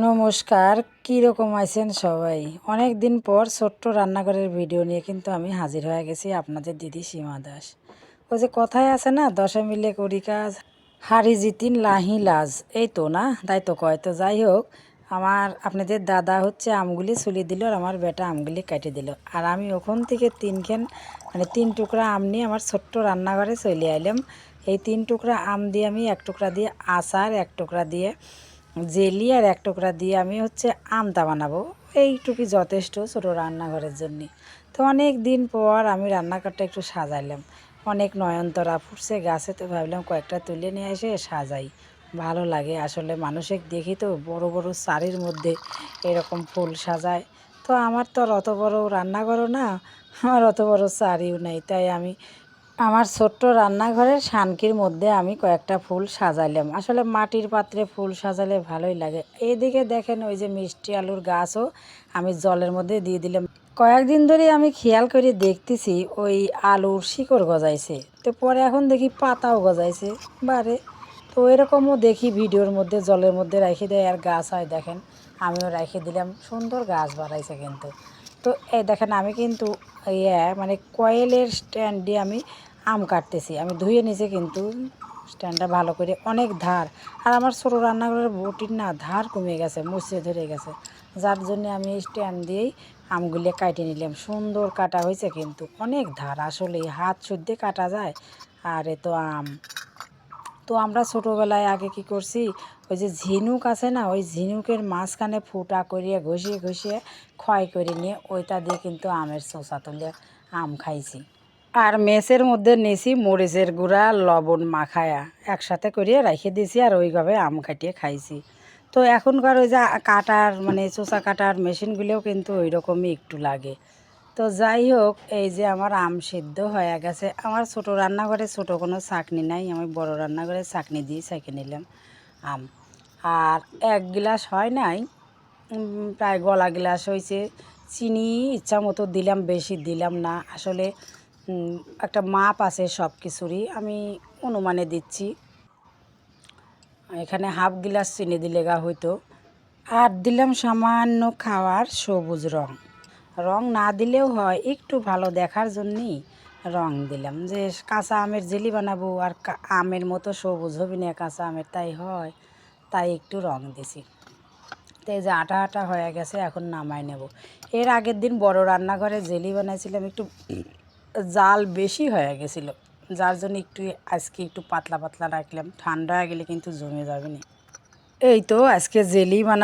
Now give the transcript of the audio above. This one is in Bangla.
নমস্কার, কীরকম আছেন সবাই? অনেক দিন পর ছোট্ট রান্নাঘরের ভিডিও নিয়ে কিন্তু আমি হাজির হয়ে গেছি, আপনাদের দিদি সীমা দাস। ওই যে কথায় আছে না, দশে মিলে করি কাজ, হারি জিতিন লাহি লাজ, এই তো না, তাই তো কয়। তো যাই হোক, আপনাদের দাদা হচ্ছে আমগুলি ছুলি দিল আর আমার বেটা আমগুলি কেটে দিল, আর আমি ওখান থেকে তিন টুকরা আম নিয়ে আমার ছোট্ট রান্নাঘরে চলে আইলাম। এই 3 টুকরা আম দিয়ে আমি 1 টুকরা দিয়ে আচার, 1 টুকরা দিয়ে জেলি আর 1 টুকরা দিয়ে আমি হচ্ছে আমটা বানাবো। এইটুকুই যথেষ্ট ছোটো রান্নাঘরের জন্যে। তো অনেক দিন পর আমি রান্নাঘরটা একটু সাজাইলাম, অনেক নয়নতারা ফুটছে গাছে, তো ভাবলাম কয়েকটা তুলে নিয়ে এসে সাজাই, ভালো লাগে আসলে। মানুষের দেখি তো বড় বড় শাড়ির মধ্যে এরকম ফুল সাজায়, তো আমার তো আর অত বড় রান্নাঘরও না, আমার অত বড় শাড়িও নেই, তাই আমি আমার ছোট্ট রান্নাঘরের সানকির মধ্যে আমি কয়েকটা ফুল সাজাইলাম। আসলে মাটির পাত্রে ফুল সাজালে ভালোই লাগে। এইদিকে দেখেন, ওই যে মিষ্টি আলুর গাছও আমি জলের মধ্যে দিয়ে দিলাম। কয়েকদিন ধরে আমি খেয়াল করে দেখতেছি ওই আলুর শিকড় গজাইছে, তো পরে এখন দেখি পাতাও গজাইছে বারে। তো এরকমও দেখি ভিডিওর মধ্যে জলের মধ্যে রেখে দেয় আর গাছ হয়, দেখেন আমিও রেখে দিলাম, সুন্দর গাছ বাড়াইছে কিন্তু। তো এই দেখেন, আমি কিন্তু মানে কয়েলের স্ট্যান্ড দিয়ে আমি আম কাটতেছি, আমি ধুয়ে নিচে কিন্তু স্ট্যান্ডটা ভালো করে, অনেক ধার। আর আমার ছোটো রান্নাঘরের বটির না ধার কমে গেছে, মুচড়ে ধরে গেছে, যার জন্য আমি এই স্ট্যান্ড দিয়েই আমগুলো কাটে নিলাম। সুন্দর কাটা হয়েছে কিন্তু অনেক ধার, আসলে হাত শুদ্ধে কাটা যায়। আর এ তো আম, তো আমরা ছোটোবেলায় আগে কি করছি, ওই যে ঝিনুক আছে না, ওই ঝিনুকের মাঝখানে ফুটা করিয়ে ঘষিয়ে ঘষিয়ে ক্ষয় করে নিয়ে ওইটা দিয়ে কিন্তু আমের চোষা তুলে আম খাইছি। আর মেসের মধ্যে নিয়েছি মরিচের গুঁড়া লবণ মাখায়া একসাথে করিয়ে রেখে দিয়েছি, আর ওইভাবে আম কাটিয়ে খাইছি। তো এখনকার ওই যে কাটার মানে চোষা কাটার মেশিনগুলোও কিন্তু ওই রকমই একটু লাগে। তো যাই হোক, এই যে আমার আম সিদ্ধ হয়ে গেছে। আমার ছোটো রান্নাঘরে ছোটো কোনো ছাঁকনি নাই, আমি বড় রান্নাঘরে ছাঁকনি দিয়ে ছেঁকে নিলাম আম। আর 1 গ্লাস হয় নাই, প্রায় গলা গ্লাস হয়েছে। চিনি ইচ্ছা মতো দিলাম, বেশি দিলাম না আসলে। একটা মাপ আছে সব কিছুরই, আমি অনুমানে দিচ্ছি। এখানে হাফ গ্লাস চিনি দিলে গা হইতো। আর দিলাম সামান্য খাওয়ার সবুজ রং, রং না দিলেও হয়, একটু ভালো দেখার জন্যই রং দিলাম, যে কাঁচা আমের জেলি বানাবো আর আমের মতো সবুজ হবে না কাঁচা আমের, তাই হয়, তাই একটু রং দিছি। তো এই যে আটা আটা হয়ে গেছে, এখন নামাই নেব। এর আগের দিন বড় রান্নাঘরে জেলি বানাইছিলাম, একটু জাল বেশি হয়ে গেছিলো, যার জন্য আজকে একটু পাতলা পাতলা রাখলাম, ঠান্ডা হয়ে গেলে কিন্তু জমে যাবে না। এই তো আজকে জেলি বানা